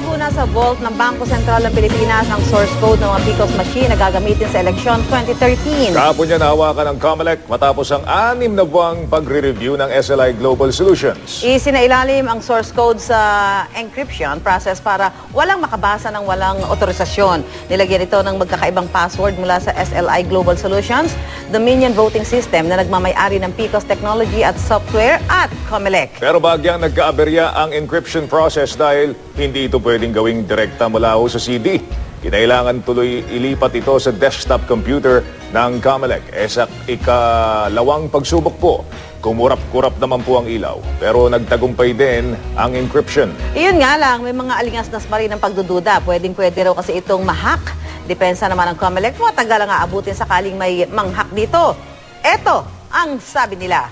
Itinago na sa vault ng Bangko Sentral ng Pilipinas ang source code ng mga PCOS machine na gagamitin sa eleksyon 2013. Kahapon niya nahawakan ng COMELEC matapos ang 6 na buwang pagre-review ng SLI Global Solutions. Isinailalim ang source code sa encryption process para walang makabasa ng walang otorisasyon. Nilagyan ito ng magkakaibang password mula sa SLI Global Solutions, Dominion Voting System na nagmamay-ari ng PCOS Technology at Software at COMELEC. Pero bagyang nagkaaberya ang encryption process dahil hindi ito pwedeng gawing direkta mula sa CD. Kinailangan tuloy ilipat ito sa desktop computer ng COMELEC. Sa ikalawang pagsubok po, kumurap-kurap naman po ang ilaw. Pero nagtagumpay din ang encryption. Iyon nga lang, may mga alingas-nas pa rin ang pagdududa. Pwedeng-pwede raw kasi itong mahak. Depensa naman ng COMELEC, matagal ang aabutin sakaling may manghak dito. Eto ang sabi nila.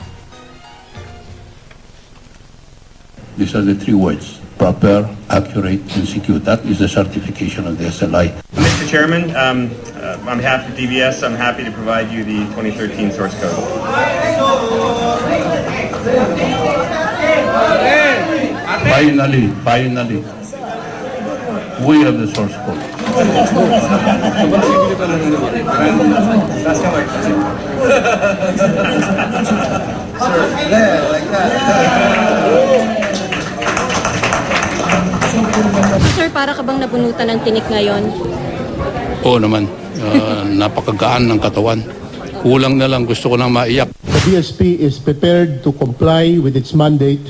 These are the 3 words: proper, accurate, and secure. That is the certification of the SLI. Mr. Chairman, on behalf of DBS, I'm happy to provide you the 2013 source code. Finally, we have the source code. Sir, para ka bang nabunutan ng tinik ngayon? Oo naman, napakagaan ng katawan. Kulang na lang, gusto ko nang maiyak. The BSP is prepared to comply with its mandate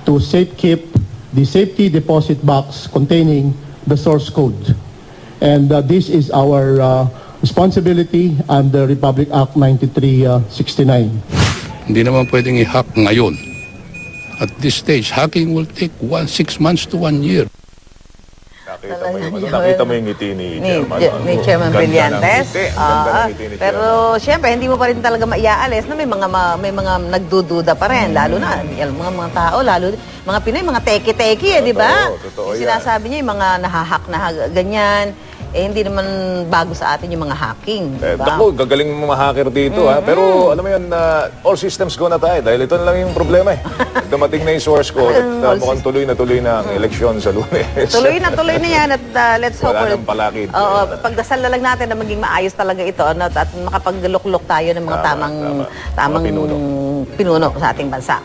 to safekeep the safety deposit box containing the source code. And this is our responsibility under Republic Act 9369. Hindi naman pwedeng i-hack ngayon. At this stage, hacking will take 6 months to 1 year. Nakita mo yung ngiti ni Chairman. Ni Chairman Brillantes. Ganda ng ngiti ni Pero siyempre, hindi mo pa rin talaga maiaalis na may mga nagdududa pa rin. Lalo na, yung mga tao, lalo mga Pinoy, mga teki-teki, di ba? Totoo Yung sinasabi niya, yung mga nahahak na ganyan. Hindi naman bago sa atin yung mga hacking. Diba? Naku, gagaling mga hacker dito ha. Pero alam mo yan, all systems go na tayo dahil ito na lang yung problema eh. Dumating na yung source code at mukhang tuloy na ang eleksyon sa Lunes. Tuloy na yan at let's hope. Wala nang palakid. Pagdasal na lang natin na maging maayos talaga ito at makapagluklok tayo ng mga tamang pinuno sa ating bansa.